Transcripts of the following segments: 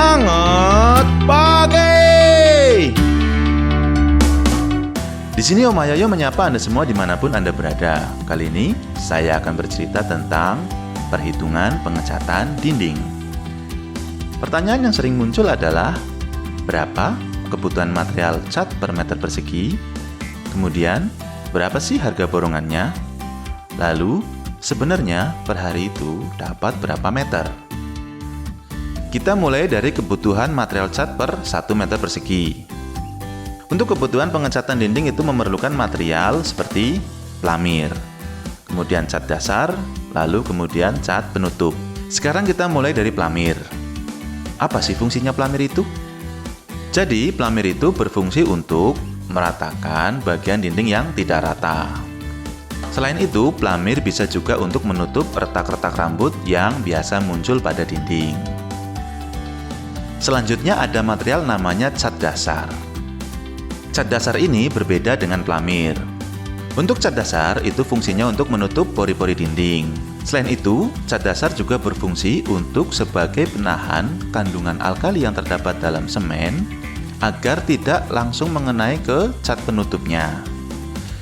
Semangat pagi! Di sini Om Ayoyo menyapa Anda semua dimanapun Anda berada. Kali ini saya akan bercerita tentang perhitungan pengecatan dinding. Pertanyaan yang sering muncul adalah, berapa kebutuhan material cat per meter persegi? Kemudian, berapa sih harga borongannya? Lalu, sebenarnya per hari itu dapat berapa meter? Kita mulai dari kebutuhan material cat per 1 meter persegi. Untuk kebutuhan pengecatan dinding itu memerlukan material seperti pelamir, kemudian cat dasar, lalu kemudian cat penutup. Sekarang kita mulai dari pelamir. Apa sih fungsinya pelamir itu? Jadi, pelamir itu berfungsi untuk meratakan bagian dinding yang tidak rata. Selain itu, pelamir bisa juga untuk menutup retak-retak rambut yang biasa muncul pada dinding. Selanjutnya ada material namanya cat dasar. Cat dasar ini berbeda dengan pelamir. Untuk cat dasar itu fungsinya untuk menutup pori-pori dinding. Selain itu, cat dasar juga berfungsi untuk sebagai penahan kandungan alkali yang terdapat dalam semen agar tidak langsung mengenai ke cat penutupnya.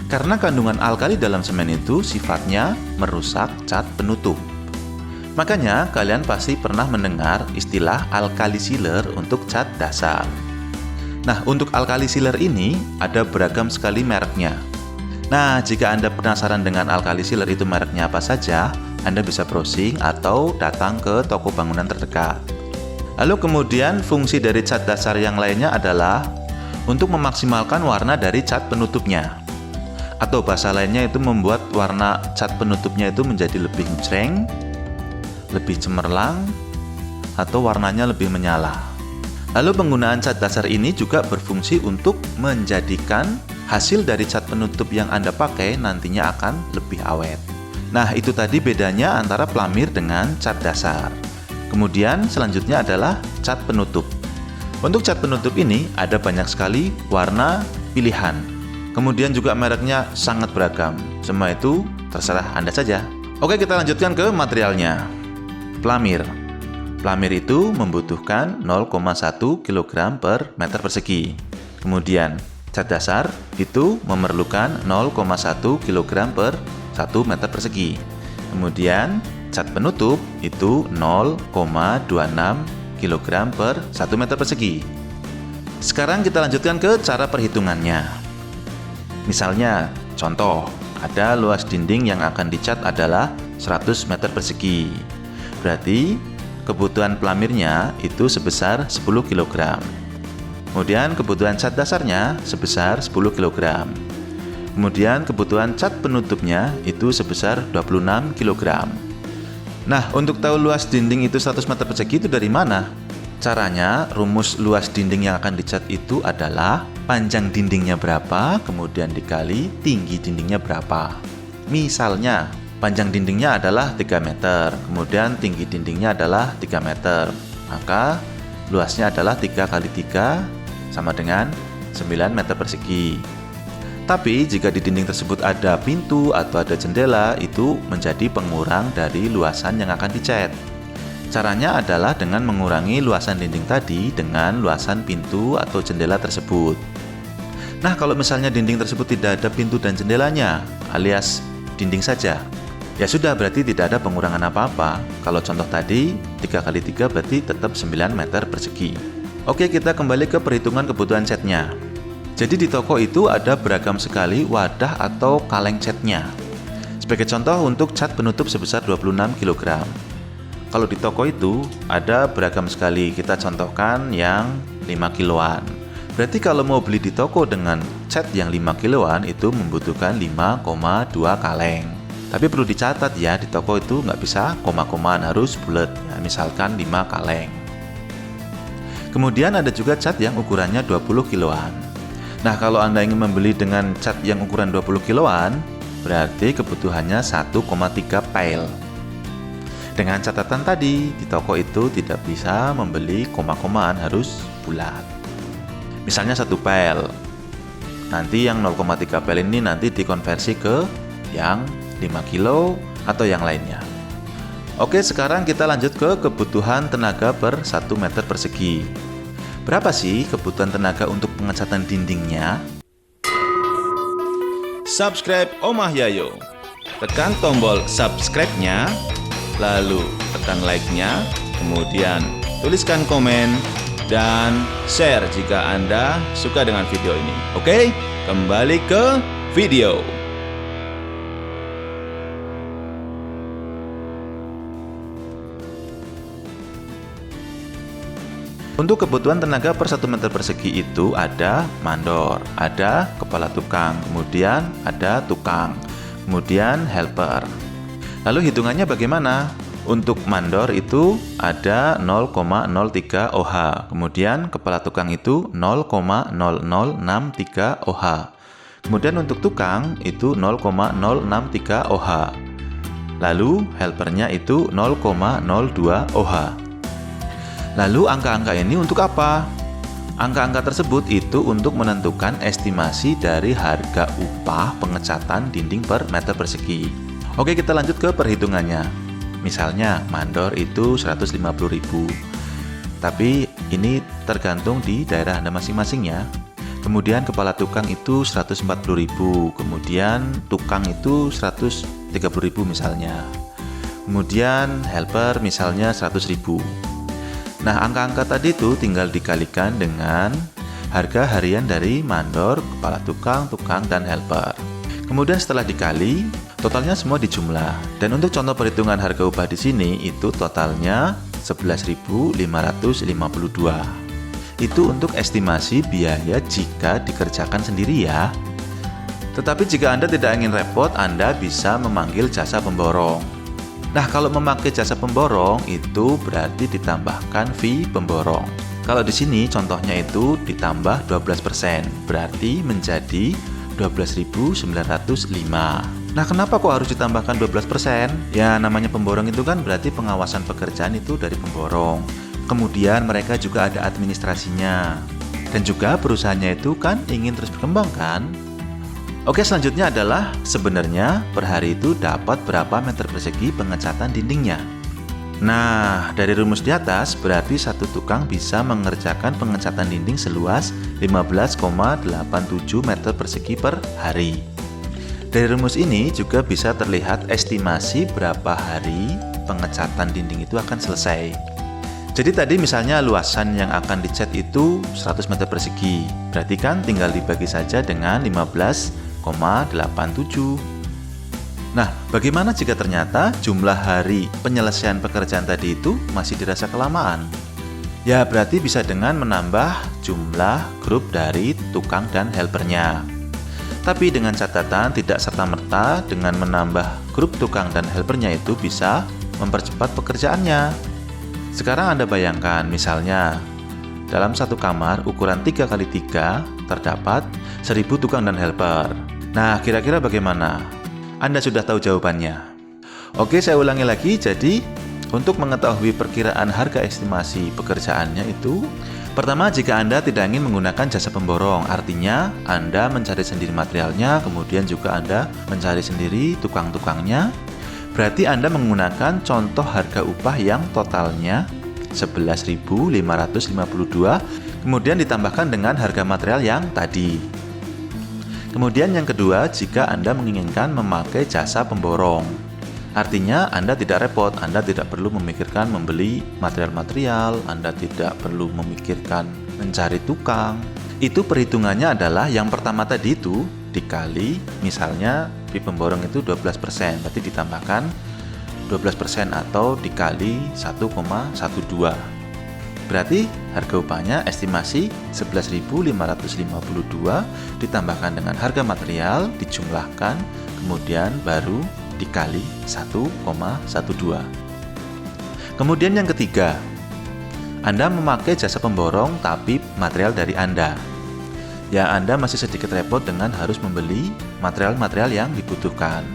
Karena kandungan alkali dalam semen itu sifatnya merusak cat penutup. Makanya kalian pasti pernah mendengar istilah alkali sealer untuk cat dasar. Nah, untuk alkali sealer ini ada beragam sekali mereknya. Nah, jika Anda penasaran dengan alkali sealer itu mereknya apa saja, Anda bisa browsing atau datang ke toko bangunan terdekat. Lalu kemudian fungsi dari cat dasar yang lainnya adalah untuk memaksimalkan warna dari cat penutupnya. Atau bahasa lainnya itu membuat warna cat penutupnya itu menjadi lebih ngejreng, lebih cemerlang, atau warnanya lebih menyala. Lalu penggunaan cat dasar ini juga berfungsi untuk menjadikan hasil dari cat penutup yang Anda pakai nantinya akan lebih awet. Nah, itu tadi bedanya antara pelamir dengan cat dasar. Kemudian selanjutnya adalah cat penutup. Untuk cat penutup ini ada banyak sekali warna pilihan. Kemudian juga mereknya sangat beragam. Semua itu terserah Anda saja. Oke, kita lanjutkan ke materialnya. Pelamir. Pelamir itu membutuhkan 0,1 kg per meter persegi. Kemudian, cat dasar itu memerlukan 0,1 kg per 1 meter persegi. Kemudian, cat penutup itu 0,26 kg per 1 meter persegi. Sekarang kita lanjutkan ke cara perhitungannya. Misalnya, contoh, ada luas dinding yang akan dicat adalah 100 meter persegi. Berarti kebutuhan pelamirnya itu sebesar 10 kg. Kemudian kebutuhan cat dasarnya sebesar 10 kg. Kemudian kebutuhan cat penutupnya itu sebesar 26 kg. Nah, untuk tahu luas dinding itu 100 meter persegi itu dari mana? Caranya, rumus luas dinding yang akan dicat itu adalah panjang dindingnya berapa, kemudian dikali tinggi dindingnya berapa. Misalnya, panjang dindingnya adalah 3 meter, kemudian tinggi dindingnya adalah 3 meter. Maka luasnya adalah 3 kali 3 sama dengan 9 meter persegi. Tapi jika di dinding tersebut ada pintu atau ada jendela, itu menjadi pengurang dari luasan yang akan dicat. Caranya adalah dengan mengurangi luasan dinding tadi dengan luasan pintu atau jendela tersebut. Nah, kalau misalnya dinding tersebut tidak ada pintu dan jendelanya, alias dinding saja, ya sudah, berarti tidak ada pengurangan apa-apa. Kalau contoh tadi, 3 kali 3 berarti tetap 9 meter persegi. Oke, kita kembali ke perhitungan kebutuhan catnya. Jadi di toko itu ada beragam sekali wadah atau kaleng catnya. Sebagai contoh untuk cat penutup sebesar 26 kg. Kalau di toko itu ada beragam sekali, kita contohkan yang 5 kiloan. Berarti kalau mau beli di toko dengan cat yang 5 kiloan itu membutuhkan 5,2 kaleng. Tapi perlu dicatat ya, di toko itu nggak bisa koma-komaan, harus bulat, ya, misalkan 5 kaleng. Kemudian ada juga cat yang ukurannya 20 kiloan. Nah, kalau Anda ingin membeli dengan cat yang ukuran 20 kiloan, berarti kebutuhannya 1,3 pail. Dengan catatan tadi, di toko itu tidak bisa membeli koma-komaan, harus bulat. Misalnya 1 pail. Nanti yang 0,3 pail ini nanti dikonversi ke yang 5 kilo atau yang lainnya. Oke, sekarang kita lanjut ke kebutuhan tenaga per 1 meter persegi. Berapa sih kebutuhan tenaga untuk pengecatan dindingnya? Subscribe Omah Yayo. Tekan tombol subscribe-nya, lalu tekan like-nya, kemudian tuliskan komen, dan share jika Anda suka dengan video ini. Oke, kembali ke video. Untuk kebutuhan tenaga per 1 meter persegi itu ada mandor, ada kepala tukang, kemudian ada tukang, kemudian helper. Lalu hitungannya bagaimana? Untuk mandor itu ada 0,03 OH, kemudian kepala tukang itu 0,0063 OH. Kemudian untuk tukang itu 0,063 OH. Lalu helpernya itu 0,02 OH. Lalu angka-angka ini untuk apa? Angka-angka tersebut itu untuk menentukan estimasi dari harga upah pengecatan dinding per meter persegi. Oke, kita lanjut ke perhitungannya. Misalnya mandor itu 150.000. Tapi ini tergantung di daerah Anda masing-masing ya. Kemudian kepala tukang itu 140.000, kemudian tukang itu 130.000 misalnya. Kemudian helper misalnya 100.000. Nah, angka-angka tadi itu tinggal dikalikan dengan harga harian dari mandor, kepala tukang, dan helper. Kemudian setelah dikali, totalnya semua dijumlah. Dan untuk contoh perhitungan harga upah di sini itu totalnya 11.552. Itu untuk estimasi biaya jika dikerjakan sendiri ya. Tetapi jika Anda tidak ingin repot, Anda bisa memanggil jasa pemborong. Nah, kalau memakai jasa pemborong itu berarti ditambahkan fee pemborong. Kalau di sini contohnya itu ditambah 12%, berarti menjadi 12.905. Nah, kenapa kok harus ditambahkan 12%? Ya, namanya pemborong itu kan berarti pengawasan pekerjaan itu dari pemborong. Kemudian mereka juga ada administrasinya. Dan juga perusahaannya itu kan ingin terus berkembang kan? Oke, selanjutnya adalah sebenarnya per hari itu dapat berapa meter persegi pengecatan dindingnya. Nah, dari rumus di atas berarti satu tukang bisa mengerjakan pengecatan dinding seluas 15,87 meter persegi per hari. Dari rumus ini juga bisa terlihat estimasi berapa hari pengecatan dinding itu akan selesai. Jadi tadi misalnya luasan yang akan dicat itu 100 meter persegi. Berarti kan tinggal dibagi saja dengan 15,87. Nah, bagaimana jika ternyata jumlah hari penyelesaian pekerjaan tadi itu masih dirasa kelamaan? Ya, berarti bisa dengan menambah jumlah grup dari tukang dan helpernya. Tapi dengan catatan tidak serta-merta dengan menambah grup tukang dan helpernya itu bisa mempercepat pekerjaannya. Sekarang Anda bayangkan misalnya dalam satu kamar ukuran 3x3 terdapat 1000 tukang dan helper. Nah, kira-kira bagaimana? Anda sudah tahu jawabannya. Oke, saya ulangi lagi. Jadi, untuk mengetahui perkiraan harga estimasi pekerjaannya itu, pertama, jika Anda tidak ingin menggunakan jasa pemborong, artinya Anda mencari sendiri materialnya, kemudian juga Anda mencari sendiri tukang-tukangnya, berarti Anda menggunakan contoh harga upah yang totalnya 11.552, kemudian ditambahkan dengan harga material yang tadi. Kemudian yang kedua, jika Anda menginginkan memakai jasa pemborong, artinya Anda tidak repot, Anda tidak perlu memikirkan membeli material-material, Anda tidak perlu memikirkan mencari tukang. Itu perhitungannya adalah yang pertama tadi itu dikali, misalnya fee pemborong itu 12%, berarti ditambahkan 12% atau dikali 1,12. Berarti harga upahnya estimasi 11.552 ditambahkan dengan harga material dijumlahkan, kemudian baru dikali 1,12. Kemudian yang ketiga, Anda memakai jasa pemborong tapi material dari Anda. Ya, Anda masih sedikit repot dengan harus membeli material-material yang dibutuhkan.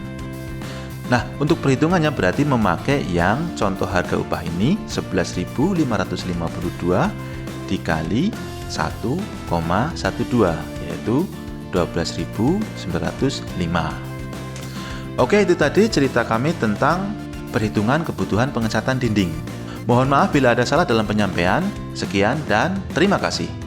Nah, untuk perhitungannya berarti memakai yang contoh harga upah ini 11.552 dikali 1,12, yaitu 12.905. Oke, itu tadi cerita kami tentang perhitungan kebutuhan pengecatan dinding. Mohon maaf bila ada salah dalam penyampaian. Sekian dan terima kasih.